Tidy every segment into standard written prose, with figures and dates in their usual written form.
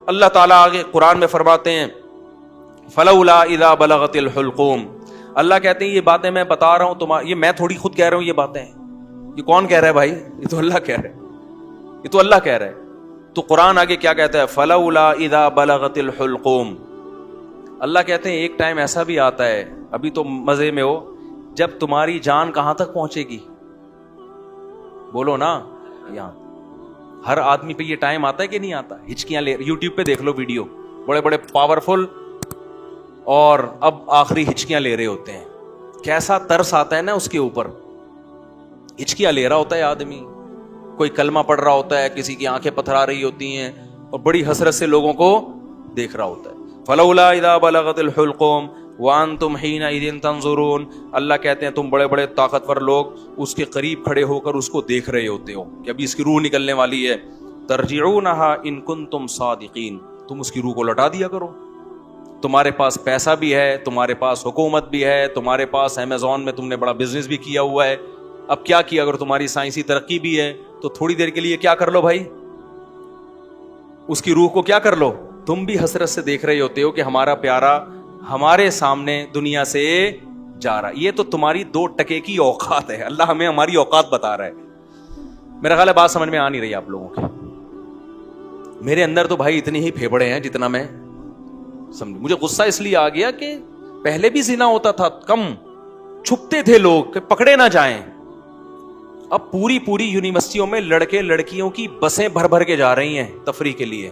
اللہ تعالیٰ آگے قرآن میں فرماتے ہیں فلولا اذا بلغت الحلقوم. اللہ کہتے ہیں یہ باتیں میں بتا رہا ہوں یہ میں تھوڑی خود کہہ رہا ہوں، یہ باتیں یہ کون کہہ رہا ہے بھائی؟ یہ تو اللہ کہہ رہا ہے، یہ تو اللہ کہہ رہا ہے. تو قرآن آگے کیا کہتا ہے؟ فلولا اذا بلغت الحلقوم. اللہ کہتے ہیں ایک ٹائم ایسا بھی آتا ہے، ابھی تو مزے میں ہو، جب تمہاری جان کہاں تک پہنچے گی؟ بولو نا. یہاں ہر آدمی پہ یہ ٹائم آتا ہے کہ نہیں آتا؟ ہچکیاں لے، یوٹیوب پہ دیکھ لو ویڈیو، بڑے بڑے پاورفل اور اب آخری ہچکیاں لے رہے ہوتے ہیں. کیسا ترس آتا ہے نا اس کے اوپر. ہچکیاں لے رہا ہوتا ہے آدمی، کوئی کلمہ پڑھ رہا ہوتا ہے، کسی کی آنکھیں پتھرا رہی ہوتی ہیں اور بڑی حسرت سے لوگوں کو دیکھ رہا ہوتا ہے. فلولا اذا بلغت الحلقوم وانتم حینئذ تنظرون. اللہ کہتے ہیں تم بڑے بڑے طاقتور لوگ اس کے قریب کھڑے ہو کر اس کو دیکھ رہے ہوتے ہو کہ ابھی اس کی روح نکلنے والی ہے. ترجعونها ان کنتم صادقین. تم اس کی روح کو لوٹا دیا کرو. تمہارے پاس پیسہ بھی ہے، تمہارے پاس حکومت بھی ہے، تمہارے پاس امیزون میں تم نے بڑا بزنس بھی کیا ہوا ہے. اب کیا کیا؟ اگر تمہاری سائنسی ترقی بھی ہے تو تھوڑی دیر کے لیے کیا کر لو بھائی؟ اس کی روح کو کیا کر لو. تم بھی حسرت سے دیکھ رہے ہوتے ہو کہ ہمارا پیارا ہمارے سامنے دنیا سے جا رہا. یہ تو تمہاری 2 ٹکے کی اوقات ہے. اللہ ہمیں ہماری اوقات بتا رہا ہے. میرا خیال ہے بات سمجھ میں آ نہیں رہی آپ لوگوں کی. میرے اندر تو بھائی اتنے ہی پھیپڑے ہیں جتنا میں سمجھ. مجھے غصہ اس لیے آ گیا کہ پہلے بھی زنا ہوتا تھا، کم چھپتے تھے لوگ کہ پکڑے نہ جائیں. اب پوری یونیورسٹیوں میں لڑکے لڑکیوں کی بسیں بھر بھر کے جا رہی ہیں تفریح کے لیے.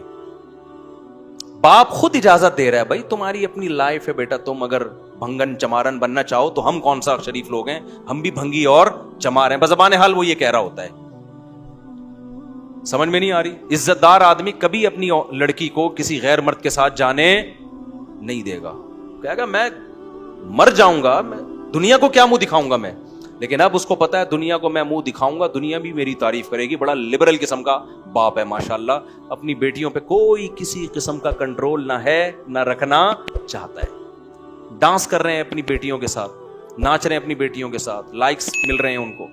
باپ خود اجازت دے رہا ہے بھائی تمہاری اپنی لائف ہے بیٹا، تم اگر بھنگن چمارن بننا چاہو تو ہم کون سا شریف لوگ ہیں، ہم بھی بھنگی اور چمار ہیں. بزبان حال وہ یہ کہہ رہا ہوتا ہے. سمجھ میں نہیں آ رہی. عزت دار آدمی کبھی اپنی لڑکی کو کسی غیر مرد کے ساتھ جانے نہیں دے گا. کہے گا میں مر جاؤں گا، میں دنیا کو کیا منہ دکھاؤں گا میں. لیکن اب اس کو پتا ہے دنیا کو میں منہ دکھاؤں گا، دنیا بھی میری تعریف کرے گی. بڑا لبرل قسم کا باپ ہے ماشاءاللہ. اپنی بیٹیوں پہ کوئی کسی قسم کا کنٹرول نہ ہے، نہ رکھنا چاہتا ہے. ڈانس کر رہے ہیں اپنی بیٹیوں کے ساتھ، ناچ رہے ہیں اپنی بیٹیوں کے ساتھ، لائکس مل رہے ہیں ان کو،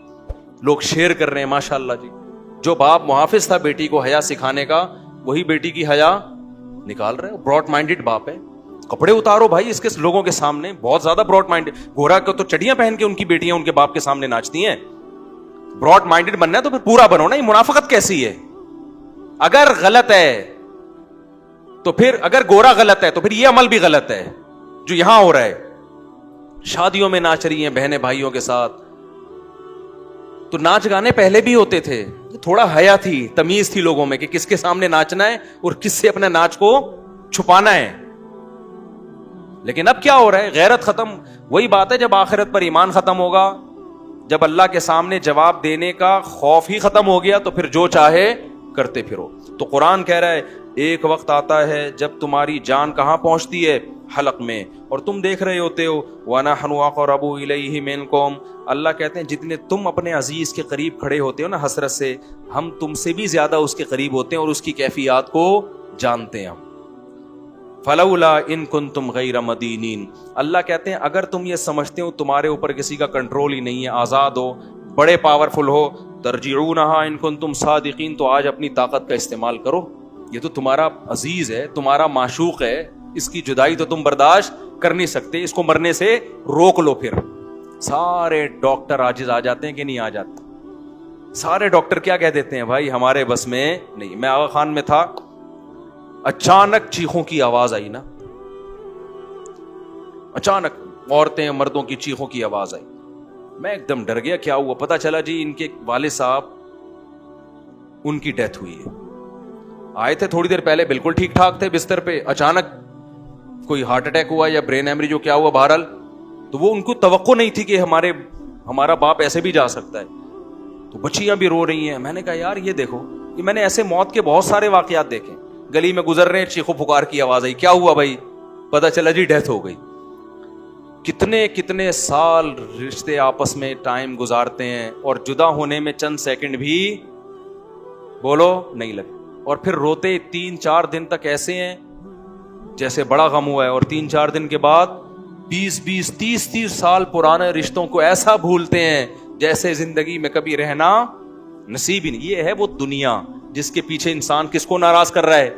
لوگ شیئر کر رہے ہیں ماشاءاللہ جی. جو باپ محافظ تھا بیٹی کو حیا سکھانے کا، وہی بیٹی کی حیا نکال رہے ہیں. براڈ مائنڈڈ باپ ہے. کپڑے اتارو بھائی اس کے لوگوں کے سامنے. بہت زیادہ براڈ مائنڈ. گورا کو تو چڑیاں پہن کے ان کی بیٹیاں ان کے باپ کے سامنے ناچتی ہیں. براڈ مائنڈڈ بننا ہے تو پھر پورا بنو نا. یہ منافقت کیسی ہے؟ اگر غلط ہے تو پھر، اگر گورا غلط ہے تو پھر یہ عمل بھی غلط ہے جو یہاں ہو رہا ہے. شادیوں میں ناچ رہی ہیں بہنیں بھائیوں کے ساتھ. تو ناچ گانے پہلے بھی ہوتے تھے، تھوڑا حیا تھی، تمیز تھی لوگوں میں کہ کس کے سامنے ناچنا ہے اور کس سے اپنے ناچ کو چھپانا ہے. لیکن اب کیا ہو رہا ہے؟ غیرت ختم. وہی بات ہے جب آخرت پر ایمان ختم ہوگا، جب اللہ کے سامنے جواب دینے کا خوف ہی ختم ہو گیا تو پھر جو چاہے کرتے پھرو. تو قرآن کہہ رہا ہے ایک وقت آتا ہے جب تمہاری جان کہاں پہنچتی ہے؟ حلق میں، اور تم دیکھ رہے ہوتے ہو. وَنَحْنُ أَقْرَبُ إِلَيْهِ مِنْكُمْ. اللہ کہتے ہیں جتنے تم اپنے عزیز کے قریب کھڑے ہوتے ہو نا حسرت سے، ہم تم سے بھی زیادہ اس کے قریب ہوتے ہیں اور اس کی کیفیات کو جانتے ہیں ہم. فَلَوْلَا إِن كُنْتُمْ غَيْرَ مَدِينِينَ. اللہ کہتے ہیں اگر تم یہ سمجھتے ہو تمہارے اوپر کسی کا کنٹرول ہی نہیں ہے، آزاد ہو، بڑے پاورفل ہو، ترجعونها ان کنتم صادقین، تو آج اپنی طاقت کا استعمال کرو. یہ تو تمہارا عزیز ہے، تمہارا معشوق ہے، اس کی جدائی تو تم برداشت کر نہیں سکتے، اس کو مرنے سے روک لو. پھر سارے ڈاکٹر عاجز آ جاتے ہیں کہ نہیں آ جاتے؟ سارے ڈاکٹر کیا کہہ دیتے ہیں؟ بھائی ہمارے بس میں نہیں. میں آغا خان میں تھا، اچانک چیخوں کی آواز آئی نا، اچانک عورتیں مردوں کی چیخوں کی آواز آئی. میں ایک دم ڈر گیا، کیا ہوا؟ پتا چلا جی ان کے والد صاحب ان کی ڈیتھ ہوئی ہے. آئے تھے تھوڑی دیر پہلے بالکل ٹھیک ٹھاک تھے بستر پہ، اچانک کوئی ہارٹ اٹیک ہوا یا برین ہیمریج جو کیا ہوا بہرحال. تو وہ ان کو توقع نہیں تھی کہ ہمارا باپ ایسے بھی جا سکتا ہے. تو بچیاں بھی رو رہی ہیں. میں نے کہا یار یہ دیکھو، یہ میں نے ایسے موت کے بہت سارے واقعات دیکھے. گلی میں گزر رہے ہیں، چیخو پکار کی آواز آئی، کیا ہوا بھائی؟ پتا چلا جی ڈیتھ ہو گئی. کتنے سال رشتے آپس میں ٹائم گزارتے ہیں اور جدا ہونے میں چند سیکنڈ بھی بولو نہیں لگے. اور پھر روتے 3-4 دن تک ایسے ہیں جیسے بڑا غم ہوا ہے، اور 3-4 دن کے بعد 20-20 30-30 سال پرانے رشتوں کو ایسا بھولتے ہیں جیسے زندگی میں کبھی رہنا نصیب ہی نہیں. یہ ہے وہ دنیا جس کے پیچھے انسان کس کو ناراض کر رہا ہے؟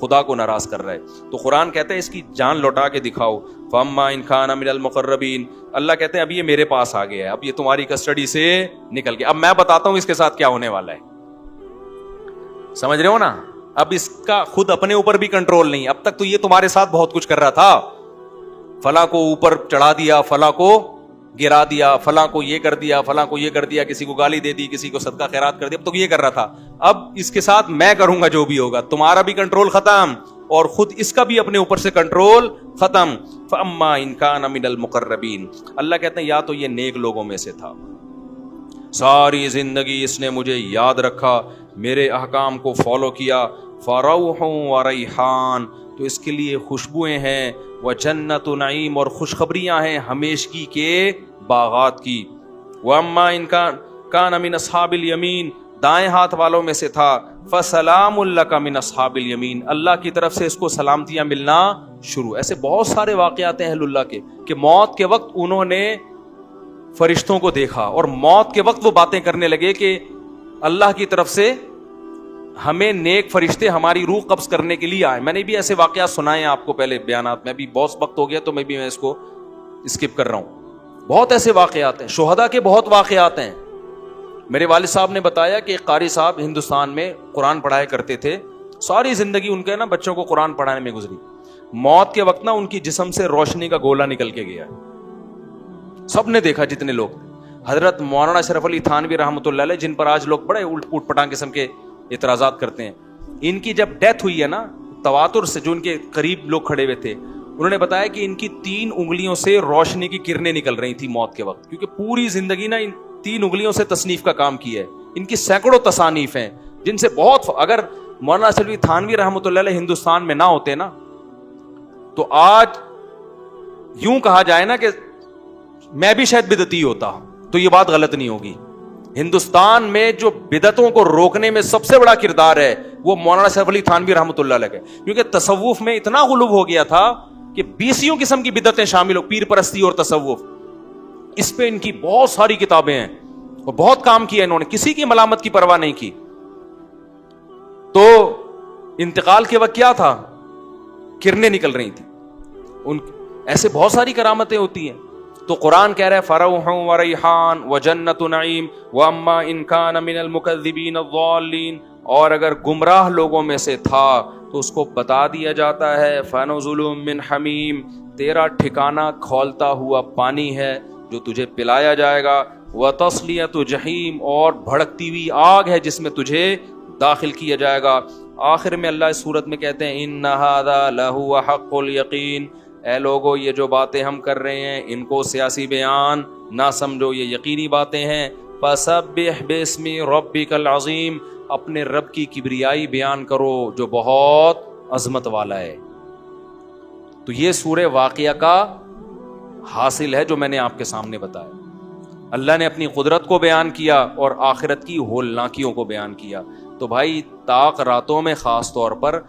خدا کو ناراض کر رہا ہے. تو قرآن کہتا ہے اس کی جان لوٹا کے دکھاؤ. فَأَمَّا إِنْ كَانَ مِنَ الْمُقَرَّبِينَ, اللہ کہتے ہیں اب یہ میرے پاس آ گیا ہے, اب یہ تمہاری کسٹڈی سے نکل گیا, اب میں بتاتا ہوں اس کے ساتھ کیا ہونے والا ہے. سمجھ رہے ہو نا؟ اب اس کا خود اپنے اوپر بھی کنٹرول نہیں. اب تک تو یہ تمہارے ساتھ بہت کچھ کر رہا تھا, فلاں کو اوپر چڑھا دیا, فلاں کو گرا دیا, فلاں کو یہ کر دیا, فلاں کو یہ کر دیا, کسی کو گالی دے دی, کسی کو صدقہ خیرات کر دیا, اب تو یہ کر رہا تھا. اب اس کے ساتھ میں کروں گا جو بھی ہوگا, تمہارا بھی کنٹرول ختم اور خود اس کا بھی اپنے اوپر سے کنٹرول ختم. فَأَمَّا إِنْ كَانَ مِنَ الْمُقَرَّبِينَ, اللہ کہتے ہیں یا تو یہ نیک لوگوں میں سے تھا, ساری زندگی اس نے مجھے یاد رکھا, میرے احکام کو فالو کیا, فَرَوْحٌ وَرَيْحَانٌ, تو اس کے لیے خوشبوئیں ہیں, وَجَنَّتُ نَعِيمٌ, اور خوشخبریاں ہیں ہمیشگی کے باغات کی. وَأَمَّا إِنْ كَانَ مِنْ أَصْحَابِ الْيَمِينَ, دائیں ہاتھ والوں میں سے تھا, فَسَلَامٌ لَكَ مِنْ أَصْحَابِ الْيَمِينَ, اللہ کی طرف سے اس کو سلامتیاں ملنا شروع. ایسے بہت سارے واقعات ہیں اہل اللہ کے کہ موت کے وقت انہوں نے فرشتوں کو دیکھا اور موت کے وقت وہ باتیں کرنے لگے کہ اللہ کی طرف سے ہمیں نیک فرشتے ہماری روح قبض کرنے کے لیے آئے. میں نے بھی ایسے واقعات سنائے ہیں آپ کو پہلے بیانات میں, بھی بہت وقت ہو گیا تو میں اس کو اسکپ کر رہا ہوں. بہت ایسے واقعات ہیں, شہداء کے بہت واقعات ہیں. میرے والد صاحب نے بتایا کہ ایک قاری صاحب ہندوستان میں قرآن پڑھایا کرتے تھے, ساری زندگی ان کے نا بچوں کو قرآن پڑھانے میں گزری. موت کے وقت نا ان کی جسم سے روشنی کا گولا نکل کے گیا, سب نے دیکھا جتنے لوگ. حضرت مولانا اشرف علی تھانوی رحمۃ اللہ علیہ, جن پر آج لوگ بڑے اوٹ پٹانگ قسم کے اعتراضات کرتے ہیں, ان کی جب ڈیتھ ہوئی ہے نا, تواتر سے جو ان کے قریب لوگ کھڑے ہوئے تھے, انہوں نے بتایا کہ ان کی 3 انگلیوں سے روشنی کی کرنیں نکل رہی تھی موت کے وقت, کیونکہ پوری زندگی نا ان 3 انگلیوں سے تصنیف کا کام کیا ہے. ان کی سینکڑوں تصانیف ہیں جن سے بہت, اگر مولانا اشرف علی تھانوی رحمۃ اللہ علیہ ہندوستان میں نہ ہوتے نا تو آج یوں کہا جائے نا کہ میں بھی شاید بدعتی ہوتا, تو یہ بات غلط نہیں ہوگی. ہندوستان میں جو بدعتوں کو روکنے میں سب سے بڑا کردار ہے وہ مولانا اشرف علی تھانوی رحمۃ اللہ علیہ ہے, کیونکہ تصوف میں اتنا غلو ہو گیا تھا کہ 20 قسم کی بدعتیں شامل ہو, پیر پرستی اور تصوف. اس پہ ان کی بہت ساری کتابیں ہیں اور بہت کام کیا انہوں نے, کسی کی ملامت کی پرواہ نہیں کی. تو انتقال کے وقت کیا تھا, کرنیں نکل رہی تھی ان, ایسے بہت ساری کرامتیں ہوتی ہیں. تو قرآن کہہ رہا ہے فروح وریحان وجنت نعیم واما ان کان من المکذبین الضالین, اور اگر گمراہ لوگوں میں سے تھا تو اس کو بتا دیا جاتا ہے فنزل من حمیم, تیرا ٹھکانہ کھولتا ہوا پانی ہے جو تجھے پلایا جائے گا, وتصلیۃ جحیم, اور بھڑکتی ہوئی آگ ہے جس میں تجھے داخل کیا جائے گا. آخر میں اللہ اس صورت میں کہتے ہیں ان ھذا لہو حق الیقین, اے لوگو یہ جو باتیں ہم کر رہے ہیں ان کو سیاسی بیان نہ سمجھو, یہ یقینی باتیں ہیں. فسبح باسم ربک العظیم, اپنے رب کی کبریائی بیان کرو جو بہت عظمت والا ہے. تو یہ سورہ واقعہ کا حاصل ہے جو میں نے آپ کے سامنے بتایا. اللہ نے اپنی قدرت کو بیان کیا اور آخرت کی ہولناکیوں کو بیان کیا. تو بھائی طاق راتوں میں خاص طور پر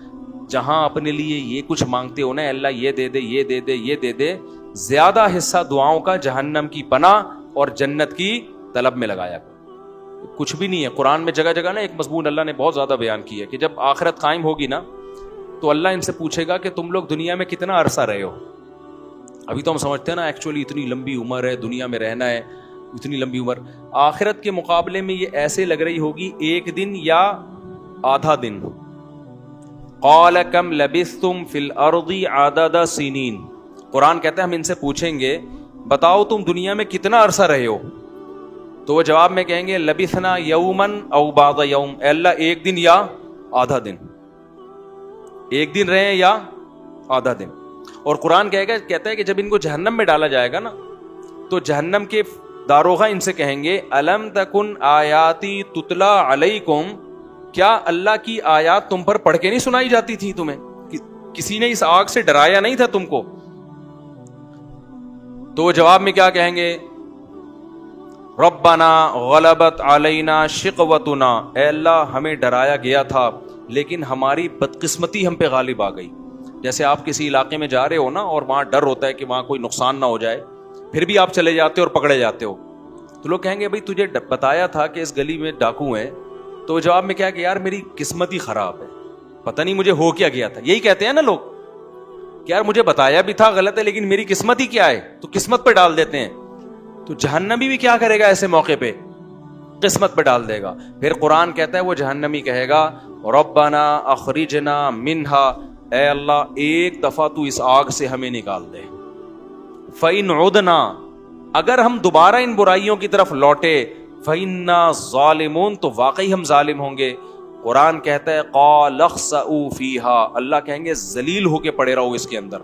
جہاں اپنے لیے یہ کچھ مانگتے ہو نا, اللہ یہ دے دے یہ دے دے یہ دے دے, زیادہ حصہ دعاؤں کا جہنم کی پناہ اور جنت کی طلب میں لگایا. کچھ بھی نہیں ہے. قرآن میں جگہ جگہ نا ایک مضمون اللہ نے بہت زیادہ بیان کیا کہ جب آخرت قائم ہوگی نا تو اللہ ان سے پوچھے گا کہ تم لوگ دنیا میں کتنا عرصہ رہے ہو. ابھی تو ہم سمجھتے ہیں نا ایکچولی اتنی لمبی عمر ہے, دنیا میں رہنا ہے اتنی لمبی عمر. آخرت کے مقابلے میں یہ ایسے لگ رہی ہوگی 1 دن یا آدھا دن. قال کم لبثتم فی الارض عدد سنین, قرآن کہتا ہے ہم ان سے پوچھیں گے بتاؤ تم دنیا میں کتنا عرصہ رہے ہو, تو وہ جواب میں کہیں گے لبثنا یوما او بعض یوم, اے اللہ 1 دن یا آدھا دن, 1 دن رہے یا آدھا دن. اور قرآن کہتا ہے کہ جب ان کو جہنم میں ڈالا جائے گا نا تو جہنم کے داروغہ ان سے کہیں گے الم تکن آیاتی تتلا علیکم, کیا اللہ کی آیات تم پر پڑھ کے نہیں سنائی جاتی تھی تمہیں, کسی نے اس آگ سے ڈرایا نہیں تھا تم کو. تو وہ جواب میں کیا کہیں گے ربنا غلبت علینا شقوتنا, اے اللہ ہمیں ڈرایا گیا تھا لیکن ہماری بدقسمتی ہم پہ غالب آ گئی. جیسے آپ کسی علاقے میں جا رہے ہو نا اور وہاں ڈر ہوتا ہے کہ وہاں کوئی نقصان نہ ہو جائے, پھر بھی آپ چلے جاتے ہو اور پکڑے جاتے ہو, تو لوگ کہیں گے بھائی تجھے بتایا تھا کہ اس گلی میں ڈاکو ہیں, تو جواب میں کیا کہ یار میری قسمت ہی خراب ہے, پتہ نہیں مجھے ہو کیا گیا تھا. یہی کہتے ہیں نا لوگ کہ یار مجھے بتایا بھی تھا غلط ہے لیکن میری قسمت ہی کیا ہے, تو قسمت پہ ڈال دیتے ہیں. تو جہنمی بھی کیا کرے گا ایسے موقع پہ, قسمت پہ ڈال دے گا. پھر قرآن کہتا ہے وہ جہنمی کہے گا ربنا اخرجنا منہا, اے اللہ ایک دفعہ تو اس آگ سے ہمیں نکال دے. فإن عدنا, اگر ہم دوبارہ ان برائیوں کی طرف لوٹے, فإنا ظالمون, تو واقعی ہم ظالم ہوں گے. قرآن کہتا ہے قال اخسئوا فیہا, اللہ کہیں گے ذلیل ہو کے پڑے رہو اس کے اندر.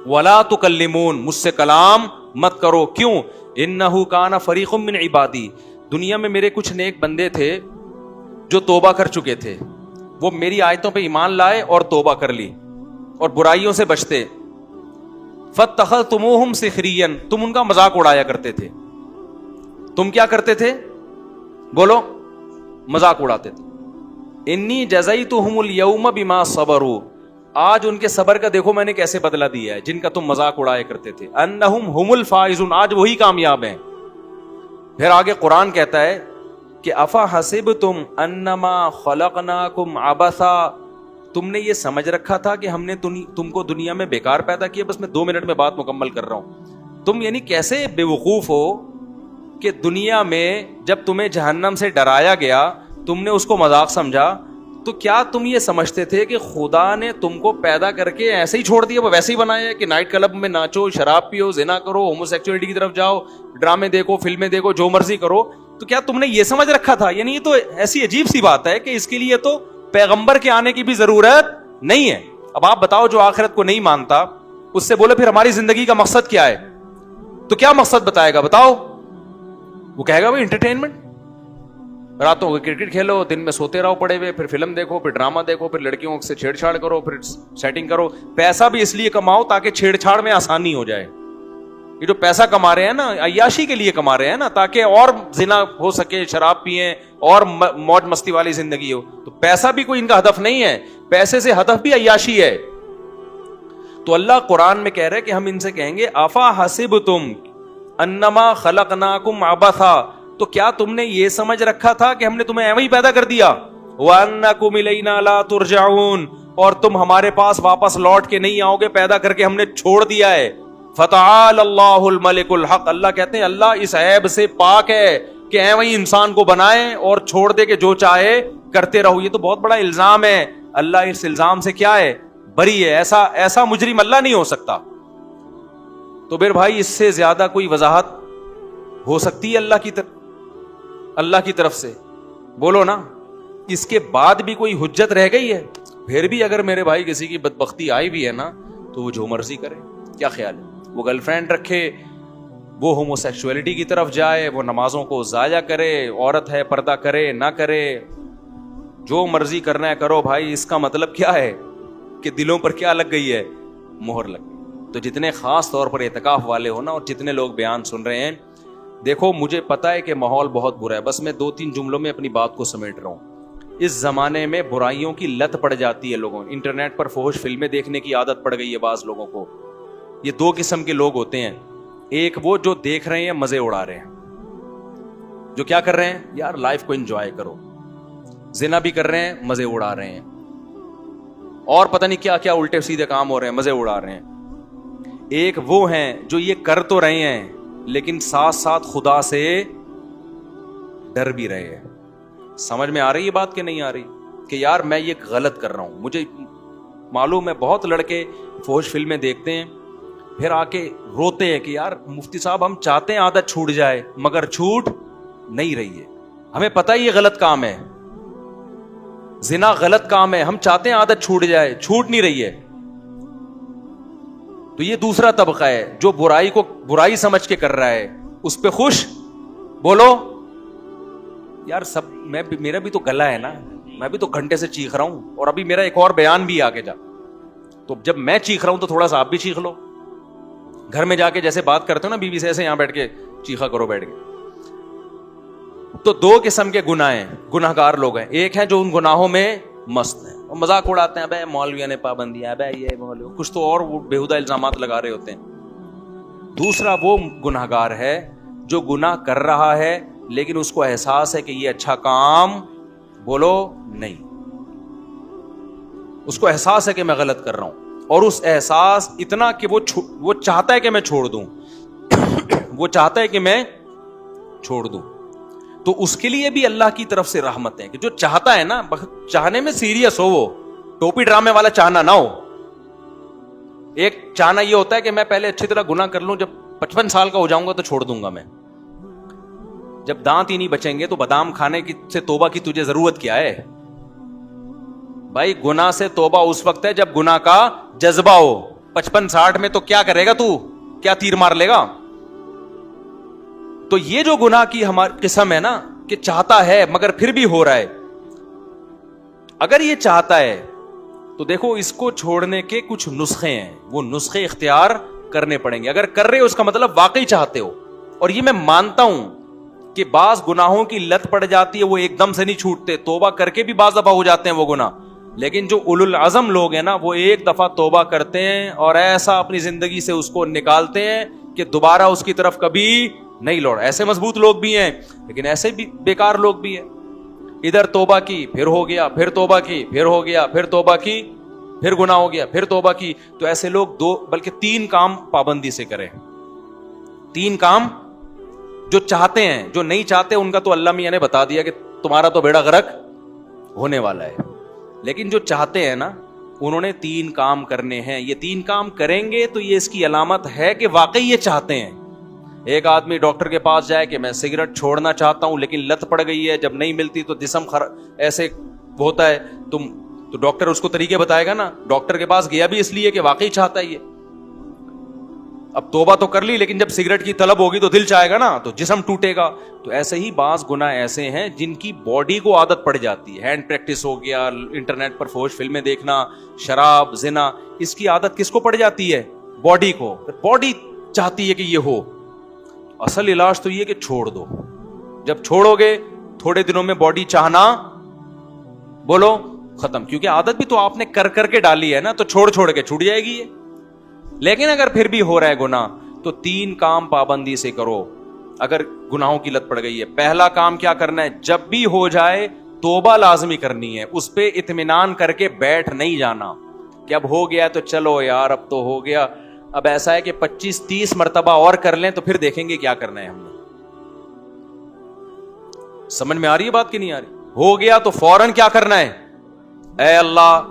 ولا تکلمون, مجھ سے کلام مت کرو. کیوں؟ انہ کان فریق من عبادی, دنیا میں میرے کچھ نیک بندے تھے جو توبہ کر چکے تھے, وہ میری آیتوں پہ ایمان لائے اور توبہ کر لی اور برائیوں سے بچتے. فاتخذتموہم سخریا, تم ان کا مذاق اڑایا کرتے تھے. تم کیا کرتے تھے؟ بولو, مذاق اڑاتے تھے. انی جزیتہم اليوم بما صبروا, آج ان کے صبر کا دیکھو میں نے کیسے بدلہ دیا ہے, جن کا تم مذاق اڑایا کرتے تھے. انہم ہم الفائزون, آج وہی کامیاب ہیں. پھر آگے قرآن کہتا ہے کہ افا حسبتم انما خلقناکم عبثا, تم نے یہ سمجھ رکھا تھا کہ ہم نے تم کو دنیا میں بیکار پیدا کیا. بس میں 2 منٹ میں بات مکمل کر رہا ہوں. تم یعنی کیسے بے وقوف ہو کہ دنیا میں جب تمہیں جہنم سے ڈرایا گیا تم نے اس کو مذاق سمجھا. تو کیا تم یہ سمجھتے تھے کہ خدا نے تم کو پیدا کر کے ایسے ہی چھوڑ دیا, وہ ویسے ہی بنایا ہے کہ نائٹ کلب میں ناچو, شراب پیو, زنا کرو, ہومو سیکچولیٹی کی طرف جاؤ, ڈرامے دیکھو, فلمیں دیکھو, جو مرضی کرو. تو کیا تم نے یہ سمجھ رکھا تھا؟ یعنی یہ تو ایسی عجیب سی بات ہے کہ اس کے لیے تو پیغمبر کے آنے کی بھی ضرورت نہیں ہے. اب آپ بتاؤ جو آخرت کو نہیں مانتا اس سے بولے پھر ہماری زندگی کا مقصد کیا ہے, تو کیا مقصد بتائے گا بتاؤ؟ وہ کہے گا بھائی انٹرٹینمنٹ, راتوں کو کرکٹ کھیلو, دن میں سوتے رہو پڑے ہوئے, پھر فلم دیکھو, پھر ڈرامہ دیکھو, پھر لڑکیوں سے چھیڑ چھاڑ کرو, پھر سیٹنگ کرو. پیسہ بھی اس لیے کماؤ تاکہ چھیڑ چھاڑ میں آسانی ہو جائے. یہ جو پیسہ کما رہے ہیں نا عیاشی کے لیے کما رہے ہیں نا, تاکہ اور زنا ہو سکے, شراب پئیں اور موج مستی والی زندگی ہو. تو پیسہ بھی کوئی ان کا ہدف نہیں ہے, پیسے سے ہدف بھی عیاشی ہے. تو اللہ قرآن میں کہہ رہے کہ ہم ان سے کہیں گے افا حسبتم انما خلقناکم عبثا, تو کیا تم نے یہ سمجھ رکھا تھا کہ ہم نے تمہیں ایویں ہی پیدا کر دیا؟ وَأَنَّكُمْ إِلَيْنَا لَا تُرْجَعُونَ, اور تم ہمارے پاس واپس لوٹ کے نہیں آؤ گے, پیدا کر کے ہم نے چھوڑ دیا ہے. فَتَعَالَ اللَّهُ الْمَلِكُ الْحَقُّ, اللہ کہتے ہیں اللہ اس عیب سے پاک ہے کہ ایویں ہی انسان کو بنائے اور چھوڑ دے کہ جو چاہے کرتے رہو. یہ تو بہت بڑا الزام ہے. اللہ اس الزام سے کیا ہے؟ بری ہے. ایسا مجرم اللہ نہیں ہو سکتا. تو پھر بھائی اس سے زیادہ کوئی وضاحت ہو سکتی ہے اللہ کی طرف سے؟ بولو نا. اس کے بعد بھی کوئی حجت رہ گئی ہے؟ پھر بھی اگر میرے بھائی کسی کی بدبختی آئی بھی ہے نا تو وہ جو مرضی کرے. کیا خیال ہے؟ وہ گرل فرینڈ رکھے, وہ ہومو سیکچولیٹی کی طرف جائے, وہ نمازوں کو ضائع کرے, عورت ہے پردہ کرے نہ کرے, جو مرضی کرنا ہے کرو بھائی. اس کا مطلب کیا ہے کہ دلوں پر کیا لگ گئی ہے؟ مہر لگ گئی. تو جتنے خاص طور پر اعتکاف والے ہو نا اور جتنے لوگ بیان سن رہے ہیں, دیکھو مجھے پتا ہے کہ ماحول بہت برا ہے, بس میں 2-3 جملوں میں اپنی بات کو سمیٹ رہا ہوں. اس زمانے میں برائیوں کی لت پڑ جاتی ہے لوگوں, انٹرنیٹ پر فحش فلمیں دیکھنے کی عادت پڑ گئی ہے بعض لوگوں کو. یہ 2 قسم کے لوگ ہوتے ہیں. ایک وہ جو دیکھ رہے ہیں مزے اڑا رہے ہیں, جو کیا کر رہے ہیں یار لائف کو انجوائے کرو, زنا بھی کر رہے ہیں مزے اڑا رہے ہیں, اور پتہ نہیں کیا کیا الٹے سیدھے کام ہو رہے ہیں, مزے اڑا رہے ہیں. ایک وہ ہیں جو یہ کر تو رہے ہیں لیکن ساتھ ساتھ خدا سے ڈر بھی رہے ہیں. سمجھ میں آ رہی ہے بات کہ نہیں آ رہی؟ کہ یار میں یہ غلط کر رہا ہوں. مجھے معلوم ہے بہت لڑکے فحش فلمیں دیکھتے ہیں پھر آ کے روتے ہیں کہ یار مفتی صاحب ہم چاہتے ہیں عادت چھوٹ جائے مگر چھوٹ نہیں رہی ہے. ہمیں پتہ ہے یہ غلط کام ہے, زنا غلط کام ہے, ہم چاہتے ہیں عادت چھوٹ جائے, چھوٹ نہیں رہی ہے. تو یہ دوسرا طبقہ ہے جو برائی کو برائی سمجھ کے کر رہا ہے, اس پہ خوش. بولو یار سب میرا بھی تو گلا ہے نا, میں بھی تو گھنٹے سے چیخ رہا ہوں اور ابھی میرا ایک اور بیان بھی آگے جا. تو جب میں چیخ رہا ہوں تو تھوڑا سا آپ بھی چیخ لو. گھر میں جا کے جیسے بات کرتے ہو نا بیوی سے, ایسے یہاں بیٹھ کے چیخا کرو بیٹھ کے. تو 2 قسم کے گناہ ہیں, گناہ گار لوگ ہیں. ایک ہیں جو ان گناہوں میں مست ہیں, مذاق اڑاتے ہیں, بھائی مولویوں نے پابندیاں, بھائی یہ مولوی کچھ تو اور بےہودہ الزامات لگا رہے ہوتے ہیں. دوسرا وہ گناہ گار ہے جو گناہ کر رہا ہے لیکن اس کو احساس ہے کہ یہ اچھا کام بولو نہیں, اس کو احساس ہے کہ میں غلط کر رہا ہوں, اور اس احساس اتنا کہ وہ چاہتا ہے کہ میں چھوڑ دوں وہ چاہتا ہے کہ میں چھوڑ دوں. تو اس کے لیے بھی اللہ کی طرف سے رحمت ہے کہ جو چاہتا ہے نا, چاہنے میں سیریس ہو, وہ ٹوپی ڈرامے والا چاہنا نہ ہو. ایک چاہنا یہ ہوتا ہے کہ میں پہلے اچھی طرح گناہ کر لوں, جب 55 سال کا ہو جاؤں گا تو چھوڑ دوں گا میں. جب دانت ہی نہیں بچیں گے تو بادام کھانے سے توبہ کی تجھے ضرورت کیا ہے بھائی؟ گناہ سے توبہ اس وقت ہے جب گناہ کا جذبہ ہو. 55-60 میں تو کیا کرے گا تو, کیا تیر مار لے گا؟ تو یہ جو گناہ کی ہماری قسم ہے نا کہ چاہتا ہے مگر پھر بھی ہو رہا ہے, اگر یہ چاہتا ہے تو دیکھو اس کو چھوڑنے کے کچھ نسخے ہیں, وہ نسخے اختیار کرنے پڑیں گے. اگر کر رہے ہو اس کا مطلب واقعی چاہتے ہو. اور یہ میں مانتا ہوں کہ بعض گناہوں کی لت پڑ جاتی ہے, وہ ایک دم سے نہیں چھوٹتے, توبہ کر کے بھی بعض دفعہ ہو جاتے ہیں وہ گناہ. لیکن جو اولو العزم لوگ ہیں نا, وہ ایک دفعہ توبہ کرتے ہیں اور ایسا اپنی زندگی سے اس کو نکالتے ہیں کہ دوبارہ اس کی طرف کبھی نہیں لوٹ. ایسے مضبوط لوگ بھی ہیں, لیکن ایسے بھی بیکار لوگ بھی ہیں. ادھر توبہ کی پھر ہو گیا, پھر توبہ کی پھر ہو گیا, پھر توبہ کی پھر گناہ ہو گیا, پھر توبہ کی. تو ایسے لوگ 2 بلکہ 3 کام پابندی سے کریں. 3 کام جو چاہتے ہیں, جو نہیں چاہتے ان کا تو اللہ میاں نے بتا دیا کہ تمہارا تو بیڑا غرق ہونے والا ہے. لیکن جو چاہتے ہیں نا, انہوں نے 3 کام کرنے ہیں. یہ 3 کام کریں گے تو یہ اس کی علامت ہے کہ واقعی یہ چاہتے ہیں. ایک آدمی ڈاکٹر کے پاس جائے کہ میں سگریٹ چھوڑنا چاہتا ہوں لیکن لت پڑ گئی ہے, جب نہیں ملتی تو جسم ایسے ہوتا ہے, تو ڈاکٹر اس کو طریقے بتائے گا نا. ڈاکٹر کے پاس گیا بھی اس لیے کہ واقعی چاہتا ہے یہ. اب توبہ تو کر لی, لیکن جب سگریٹ کی طلب ہوگی تو دل چاہے گا نا, تو جسم ٹوٹے گا. تو ایسے ہی بعض گناہ ایسے ہیں جن کی باڈی کو عادت پڑ جاتی ہے. ہینڈ پریکٹس ہو گیا, انٹرنیٹ پر فحش فلمیں دیکھنا, شراب, زنا, اس کی عادت کس کو پڑ جاتی ہے؟ باڈی کو. باڈی چاہتی ہے کہ یہ ہو. اصل علاج تو یہ کہ چھوڑ دو. جب چھوڑو گے تھوڑے دنوں میں باڈی چاہنا بولو ختم, کیونکہ عادت بھی تو آپ نے کر کر کے ڈالی ہے نا, تو چھوڑ چھوڑ کے چھوٹ جائے گی یہ. لیکن اگر پھر بھی ہو رہا ہے گناہ تو 3 کام پابندی سے کرو اگر گناہوں کی لت پڑ گئی ہے. پہلا کام کیا کرنا ہے؟ جب بھی ہو جائے توبہ لازمی کرنی ہے. اس پہ اطمینان کر کے بیٹھ نہیں جانا کہ اب ہو گیا تو چلو یار اب تو ہو گیا, اب ایسا ہے کہ 25-30 مرتبہ اور کر لیں تو پھر دیکھیں گے کیا کرنا ہے ہم نے. سمجھ میں آ رہی ہے بات کہ نہیں آ رہی؟ ہو گیا تو فوراً کیا کرنا ہے؟ اے اللہ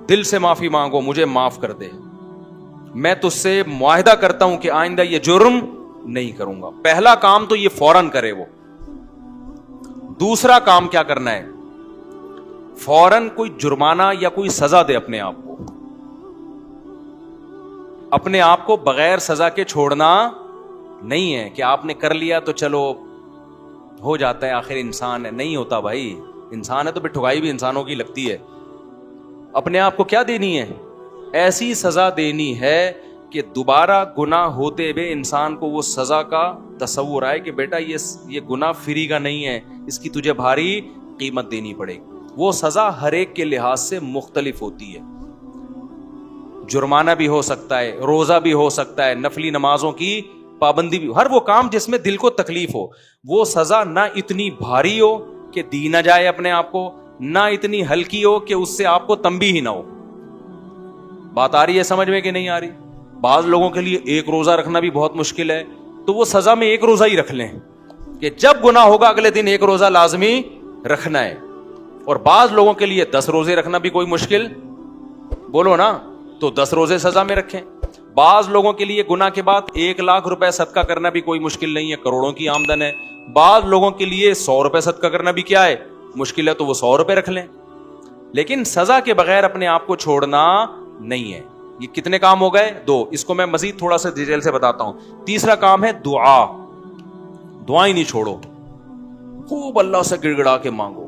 دل سے معافی مانگو, مجھے معاف کر دے, میں تجھ سے معاہدہ کرتا ہوں کہ آئندہ یہ جرم نہیں کروں گا. پہلا کام تو یہ فوراً کرے وہ. دوسرا کام کیا کرنا ہے؟ فوراً کوئی جرمانہ یا کوئی سزا دے اپنے آپ کو. اپنے آپ کو بغیر سزا کے چھوڑنا نہیں ہے کہ آپ نے کر لیا تو چلو ہو جاتا ہے, آخر انسان ہے. نہیں ہوتا بھائی, انسان ہے تو پھر ٹھگائی بھی انسانوں کی لگتی ہے. اپنے آپ کو کیا دینی ہے؟ ایسی سزا دینی ہے کہ دوبارہ گناہ ہوتے ہوئے انسان کو وہ سزا کا تصور آئے کہ بیٹا یہ گناہ فری کا نہیں ہے, اس کی تجھے بھاری قیمت دینی پڑے گی. وہ سزا ہر ایک کے لحاظ سے مختلف ہوتی ہے. جرمانہ بھی ہو سکتا ہے, روزہ بھی ہو سکتا ہے, نفلی نمازوں کی پابندی بھی, ہر وہ کام جس میں دل کو تکلیف ہو. وہ سزا نہ اتنی بھاری ہو کہ دی نہ جائے اپنے آپ کو, نہ اتنی ہلکی ہو کہ اس سے آپ کو تنبیہ ہی نہ ہو. بات آ رہی ہے سمجھ میں کہ نہیں آ رہی؟ بعض لوگوں کے لیے 1 روزہ رکھنا بھی بہت مشکل ہے, تو وہ سزا میں 1 روزہ ہی رکھ لیں کہ جب گناہ ہوگا اگلے دن 1 روزہ لازمی رکھنا ہے. اور بعض لوگوں کے لیے 10 روزے رکھنا بھی کوئی مشکل, بولو نا, تو 10 روزے سزا میں رکھیں. بعض لوگوں کے لیے گناہ کے بعد 1 لاکھ روپے صدقہ کرنا بھی کوئی مشکل نہیں ہے, کروڑوں کی آمدن ہے. بعض لوگوں کے لیے 100 روپے صدقہ کرنا بھی کیا ہے؟ مشکل ہے, تو وہ 100 روپے رکھ لیں. لیکن سزا کے بغیر اپنے آپ کو چھوڑنا نہیں ہے. یہ کتنے کام ہو گئے؟ 2. اس کو میں مزید تھوڑا سا ڈیٹیل سے بتاتا ہوں. تیسرا کام ہے دعا. دعائیں نہیں چھوڑو, خوب اللہ سے گڑ گڑا کے مانگو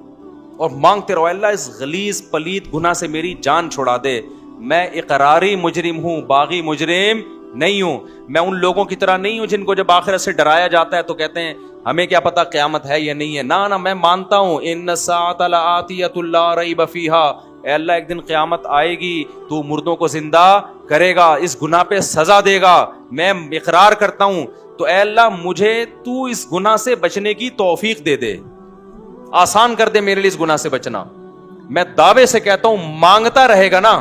اور مانگتے رہو, اللہ اس غلیظ پلید گناہ سے میری جان چھڑا دے. میں اقراری مجرم ہوں, باغی مجرم نہیں ہوں. میں ان لوگوں کی طرح نہیں ہوں جن کو جب آخرت سے ڈرایا جاتا ہے تو کہتے ہیں ہمیں کیا پتا قیامت ہے یا نہیں ہے. نہ میں مانتا ہوں ان الساعۃ لآتیۃ لا ریب فیہا, اے اللہ ایک دن قیامت آئے گی, تو مردوں کو زندہ کرے گا, اس گناہ پہ سزا دے گا, میں اقرار کرتا ہوں. تو اے اللہ مجھے تو اس گناہ سے بچنے کی توفیق دے دے, آسان کر دے میرے لیے اس گناہ سے بچنا. میں دعوے سے کہتا ہوں مانگتا رہے گا نا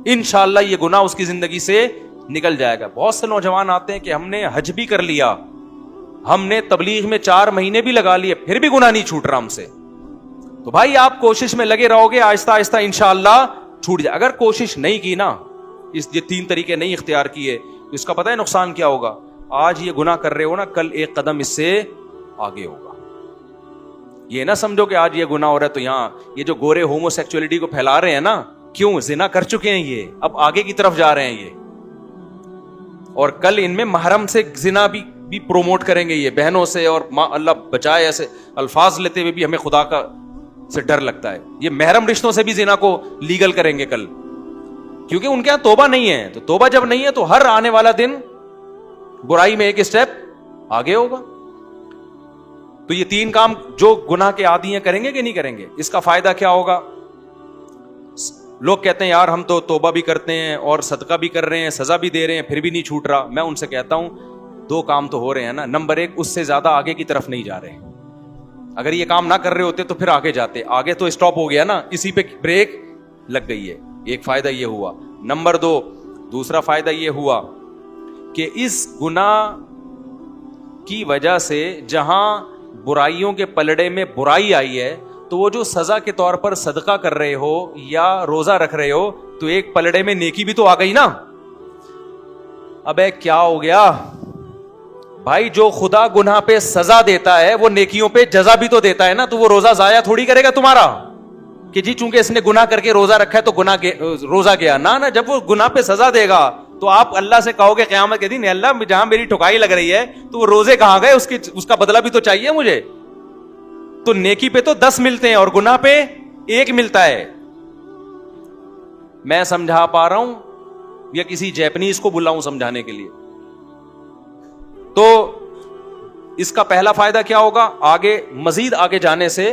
انشاءاللہ یہ گناہ اس کی زندگی سے نکل جائے گا. بہت سے نوجوان آتے ہیں کہ ہم نے حج بھی کر لیا, ہم نے تبلیغ میں 4 مہینے بھی لگا لیے, پھر بھی گناہ نہیں چھوٹ رہا ہم سے. تو بھائی آپ کوشش میں لگے رہو گے, آہستہ آہستہ انشاءاللہ چھوٹ جائے. اگر کوشش نہیں کی نا, یہ 3 طریقے نہیں اختیار کیے, تو اس کا پتہ ہے نقصان کیا ہوگا. آج یہ گناہ کر رہے ہو نا, کل ایک قدم اس سے آگے ہوگا. یہ نہ سمجھو کہ آج یہ گناہ ہو رہا ہے تو یہاں یہ جو گورے ہومو سیکچولیٹی کو پھیلا رہے ہیں نا, کیوں زنا کر چکے ہیں یہ, اب آگے کی طرف جا رہے ہیں یہ, اور کل ان میں محرم سے زنا بھی پروموٹ کریں گے یہ, بہنوں سے, اور اللہ بچائے ایسے الفاظ لیتے ہوئے بھی ہمیں خدا کا سے ڈر لگتا ہے. یہ محرم رشتوں سے بھی زنا کو لیگل کریں گے کل, کیونکہ ان کے یہاں توبہ نہیں ہے. تو توبہ جب نہیں ہے تو ہر آنے والا دن برائی میں ایک اسٹیپ آگے ہوگا. تو یہ 3 کام جو گناہ کے عادی ہیں کریں گے کہ نہیں کریں گے. اس کا فائدہ کیا ہوگا؟ لوگ کہتے ہیں یار ہم تو توبہ بھی کرتے ہیں اور صدقہ بھی کر رہے ہیں, سزا بھی دے رہے ہیں, پھر بھی نہیں چھوٹ رہا. میں ان سے کہتا ہوں 2 کام تو ہو رہے ہیں نا. نمبر 1, اس سے زیادہ آگے کی طرف نہیں جا رہے. اگر یہ کام نہ کر رہے ہوتے تو پھر آگے جاتے. آگے تو اسٹاپ ہو گیا نا, اسی پہ بریک لگ گئی ہے. ایک فائدہ یہ ہوا. نمبر 2, دوسرا فائدہ یہ ہوا کہ اس گناہ کی وجہ سے جہاں برائیوں کے پلڑے میں برائی آئی ہے, تو وہ جو سزا کے طور پر صدقہ کر رہے ہو یا روزہ رکھ رہے ہو, تو ایک پلڑے میں نیکی بھی تو آ گئی نا. ابے کیا ہو گیا بھائی, جو خدا گناہ پہ سزا دیتا ہے وہ نیکیوں پہ جزا بھی تو دیتا ہے نا. تو وہ روزہ ضائع تھوڑی کرے گا تمہارا کہ جی چونکہ اس نے گناہ کر کے روزہ رکھا ہے تو روزہ گیا. نہ جب وہ گناہ پہ سزا دے گا تو آپ اللہ سے کہو گے قیامت کے دن, اللہ جہاں میری ٹھکائی لگ رہی ہے تو وہ روزے کہاں گئے, اس کا بدلہ بھی تو چاہیے مجھے. تو نیکی پہ تو 10 ملتے ہیں اور گناہ پہ 1 ملتا ہے. میں سمجھا پا رہا ہوں یا کسی جیپنیز کو بلاؤں سمجھانے کے لیے؟ تو اس کا پہلا فائدہ کیا ہوگا, آگے مزید آگے جانے سے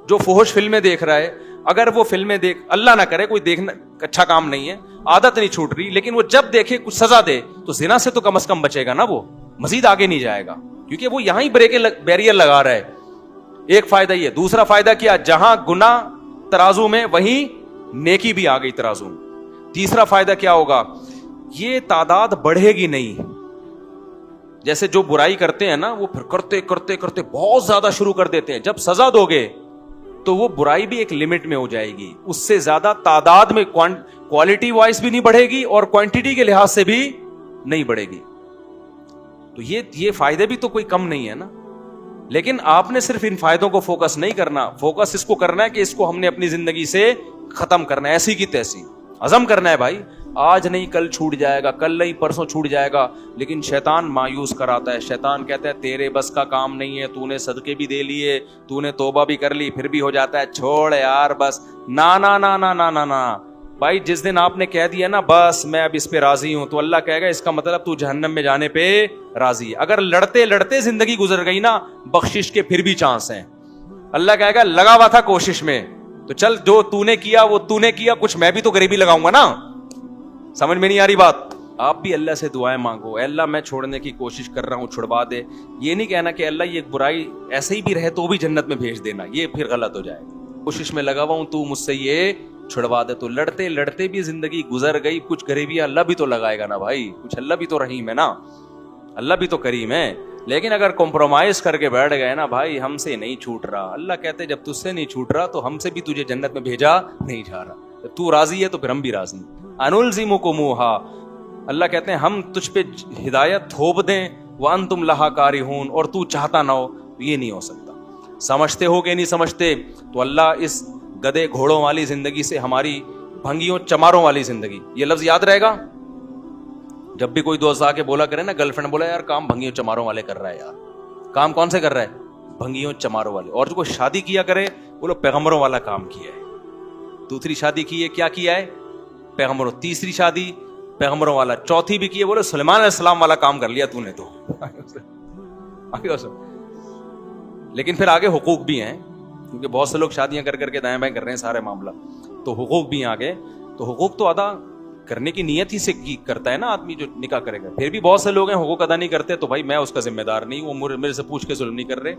جو فحش فلمیں دیکھ رہا ہے, اگر وہ فلمیں اللہ نہ کرے کوئی دیکھنا اچھا کام نہیں ہے, عادت نہیں چھوٹ رہی, لیکن وہ جب دیکھے کچھ سزا دے تو زنا سے تو کم از کم بچے گا نا, وہ مزید آگے نہیں جائے گا کیونکہ وہ یہاں ہی بیریئر لگا رہا ہے. ایک فائدہ یہ. دوسرا فائدہ کیا, جہاں گناہ ترازو میں وہیں نیکی بھی آ گئی ترازو میں. تیسرا فائدہ کیا ہوگا, یہ تعداد بڑھے گی نہیں. جیسے جو برائی کرتے ہیں نا وہ پھر کرتے کرتے کرتے بہت زیادہ شروع کر دیتے ہیں. جب سزا دو گے تو وہ برائی بھی ایک لمٹ میں ہو جائے گی, اس سے زیادہ تعداد میں کوالٹی وائز بھی نہیں بڑھے گی اور کوانٹٹی کے لحاظ سے بھی نہیں بڑھے گی. تو یہ فائدے بھی تو کوئی کم نہیں ہے نا. لیکن آپ نے صرف ان فائدوں کو فوکس نہیں کرنا, فوکس اس کو کرنا ہے کہ اس کو ہم نے اپنی زندگی سے ختم کرنا ہے, ایسی کی تیسی عزم کرنا ہے. بھائی آج نہیں کل چھوٹ جائے گا, کل نہیں پرسوں چھوٹ جائے گا. لیکن شیطان مایوس کراتا ہے, شیطان کہتا ہے تیرے بس کا کام نہیں ہے, تو نے صدقے بھی دے لیے, تو نے توبہ بھی کر لی, پھر بھی ہو جاتا ہے, چھوڑ یار بس. نا نا نا نا نا نا نا بھائی, جس دن آپ نے کہہ دیا نا بس میں اب اس پہ راضی ہوں, تو اللہ کہے گا اس کا مطلب تو جہنم میں جانے پہ راضی ہے. اگر لڑتے لڑتے زندگی گزر گئی نا, بخشش کے پھر بھی چانس ہیں. اللہ کہے گا لگا ہوا تھا کوشش میں, تو چل جو تو نے کیا وہ تو نے کیا, کچھ میں بھی تو غریبی لگاؤں گا نا. سمجھ میں نہیں آ رہی بات؟ آپ بھی اللہ سے دعائیں مانگو, اے اللہ میں چھوڑنے کی کوشش کر رہا ہوں, چھڑوا دے. یہ نہیں کہنا کہ اللہ یہ برائی ایسے ہی بھی رہے تو بھی جنت میں بھیج دینا, یہ پھر غلط ہو جائے. کوشش میں لگا ہوا ہوں, تو مجھ سے یہ چھڑوا دے. تو لڑتے لڑتے بھی زندگی گزر گئی, کچھ غریبی اللہ بھی تو لگائے گا نا بھائی, کچھ اللہ بھی تو رحیم ہے نا, اللہ بھی تو کریم ہے. لیکن اگر کمپرومائز کر کے بیٹھ گئے نا بھائی ہم سے نہیں چھوٹ رہا, اللہ کہتے جب تجھ سے نہیں چھوٹ رہا تو ہم سے بھی تجھے جنت میں بھیجا نہیں جا رہا. تو راضی ہے تو پھر ہم بھی راضی. انلزمکموہا, اللہ کہتے ہیں ہم تجھ پہ ہدایت تھوپ دیں, وانتم لہا کارہون, اور تو چاہتا نہ ہو. یہ نہیں ہو سکتا. سمجھتے ہو کہ نہیں سمجھتے؟ تو اللہ اس گدے گھوڑوں والی زندگی سے ہماری بھنگیوں چماروں والی زندگی, یہ لفظ یاد رہے گا. جب بھی کوئی دوست آ کے بولا کرے نا, گرل فرینڈ بولا یار کام بھنگیوں چماروں والے کر رہا ہے, یار کام کون سے کر رہا ہے؟ بھنگیوں چماروں والے. اور جو کوئی شادی کیا کرے بولو پیغمبروں والا کام کیا ہے. دوسری شادی کی ہے, کیا کیا ہے؟ پیغمبروں. تیسری شادی پیغمبروں والا. چوتھی بھی کی ہے, بولے سلیمان علیہ السلام والا کام کر لیا تو نے. تو لیکن پھر آگے حقوق بھی ہیں, کیونکہ بہت سے لوگ شادیاں کر کر کے دائیں بائیں کر رہے ہیں سارے معاملہ, تو حقوق بھی ہیں آگے. تو حقوق تو ادا کرنے کی نیت ہی سے کرتا ہے نا آدمی جو نکاح کرے گا. پھر بھی بہت سے لوگ ہیں حقوق ادا نہیں کرتے, تو بھائی میں اس کا ذمہ دار نہیں, وہ میرے سے پوچھ کے ظلم نہیں کر رہے,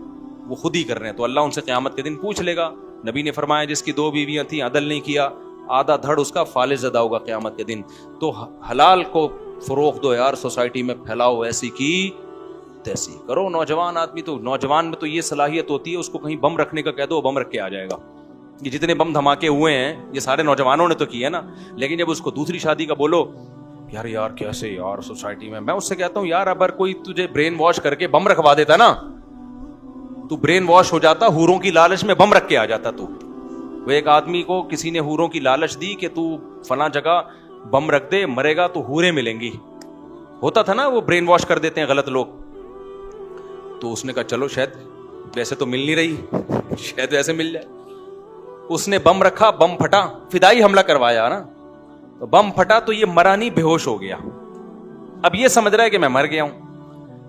وہ خود ہی کر رہے ہیں. تو اللہ ان سے قیامت کے دن پوچھ لے گا نبی نے فرمایا جس کی 2 بیویاں تھیں عدل نہیں کیا آدھا دھڑ اس کا فالج زدہ ہوگا قیامت کے دن. تو حلال کو فروغ دو یار, سوسائٹی میں پھیلاؤ, ایسی کی تیسی کرو. نوجوان آدمی تو نوجوان میں تو یہ صلاحیت ہوتی ہے, اس کو کہیں بم رکھنے کا کہہ دو بم رکھ کے آ جائے گا. یہ جتنے بم دھماکے ہوئے ہیں یہ سارے نوجوانوں نے تو کیے نا. لیکن جب اس کو دوسری شادی کا بولو یار کیسے یار سوسائٹی میں اس سے کہتا ہوں یار اگر کوئی تجھے برین واش کر کے بم رکھوا دیتا نا, تو برین واش ہو جاتا, حوروں کی لالچ میں بم رکھ کے آ جاتا. تو وہ ایک آدمی کو کسی نے حوروں کی لالچ دی کہ تو فلاں جگہ بم رکھ دے, مرے گا تو حوریں ملیں گی. ہوتا تھا نا وہ برین واش کر دیتے ہیں غلط لوگ. تو اس نے کہا چلو شاید ویسے تو مل نہیں رہی, شاید ویسے مل جائے. اس نے بم رکھا, بم پھٹا, فدائی حملہ کروایا نا, تو بم پھٹا تو یہ مرا نہیں, بے ہوش ہو گیا. اب یہ سمجھ رہا ہے کہ میں مر گیا ہوں.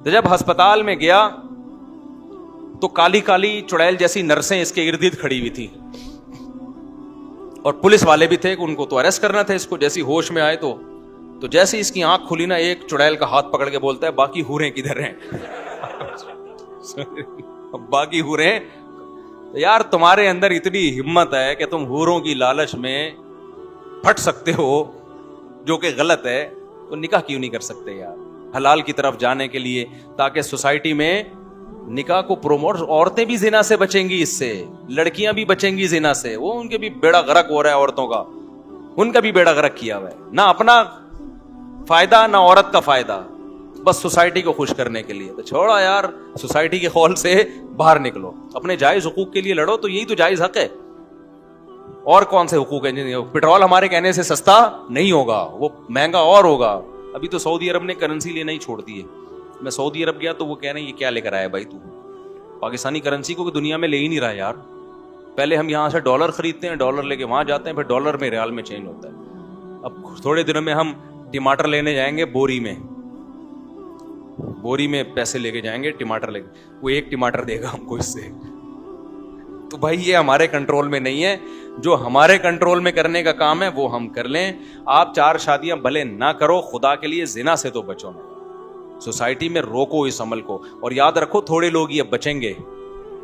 تو جب ہسپتال میں گیا تو کالی کالی چڑیل جیسی نرسیں اس کے ارد گرد کھڑی ہوئی تھی, اور پولیس والے بھی تھے کہ ان کو تو اریسٹ کرنا تھا اس کو. جیسی ہوش میں آئے تو جیسے اس کی آنکھ کھلی نا, ایک چڑیل کا ہاتھ پکڑ کے بولتا ہے باقی حوریں کدھر ہیں. باقی حوریں. یار تمہارے اندر اتنی ہمت ہے کہ تم حوروں کی لالچ میں پھٹ سکتے ہو جو کہ غلط ہے, تو نکاح کیوں نہیں کر سکتے یار حلال کی طرف جانے کے لیے, تاکہ سوسائٹی میں نکاح کو پروموٹ. عورتیں بھی زنا سے بچیں گی, اس سے لڑکیاں بھی بچیں گی زنا سے. وہ ان کے بھی بیڑا غرق ہو رہا ہے, عورتوں کا ان کا بھی بیڑا غرق کیا ہوا ہے, نہ اپنا فائدہ نہ عورت کا فائدہ, بس سوسائٹی کو خوش کرنے کے لیے. تو چھوڑا یار, سوسائٹی کے خول سے باہر نکلو, اپنے جائز حقوق کے لیے لڑو. تو یہی تو جائز حق ہے, اور کون سے حقوق ہیں؟ پیٹرول ہمارے کہنے سے سستا نہیں ہوگا, وہ مہنگا اور ہوگا. ابھی تو سعودی عرب نے کرنسی لینا ہی چھوڑ دی ہے. میں سعودی عرب گیا تو وہ کہہ رہے ہیں یہ کیا لے کر آیا بھائی تو, پاکستانی کرنسی کو دنیا میں لے ہی نہیں رہا یار. پہلے ہم یہاں سے ڈالر خریدتے ہیں, ڈالر لے کے وہاں جاتے ہیں, پھر ڈالر میں ریال میں چینج ہوتا ہے. اب تھوڑے دنوں میں ہم ٹماٹر لینے جائیں گے, بوری میں پیسے لے کے جائیں گے ٹماٹر لے کے, وہ 1 ٹماٹر دے گا ہم کو اس سے. تو بھائی یہ ہمارے کنٹرول میں نہیں ہے. جو ہمارے کنٹرول میں کرنے کا کام ہے وہ ہم کر لیں. آپ 4 شادیاں بھلے نہ کرو, خدا کے لیے زنا سے تو بچو نا. سوسائٹی میں روکو اس عمل کو, اور یاد رکھو تھوڑے لوگ ہی اب بچیں گے,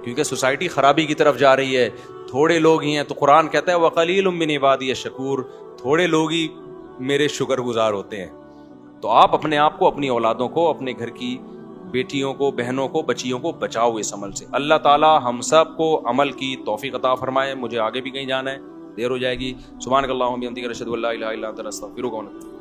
کیونکہ سوسائٹی خرابی کی طرف جا رہی ہے. تھوڑے لوگ ہی ہیں, تو قرآن کہتا ہے وَقَلِيلٌ مِّنْ عِبَادِيَ الشَّكُورُ, تھوڑے لوگ ہی میرے شکر گزار ہوتے ہیں. تو آپ اپنے آپ کو, اپنی اولادوں کو, اپنے گھر کی بیٹیوں کو, بہنوں کو, بچیوں کو بچاؤ اس عمل سے. اللہ تعالی ہم سب کو عمل کی توفیق عطا فرمائے. مجھے آگے بھی کہیں جانا ہے, دیر ہو جائے گی. سبحانک اللہم و بحمدک اشہد ان لا الہ الا انت استغفرک و اتوب الیک.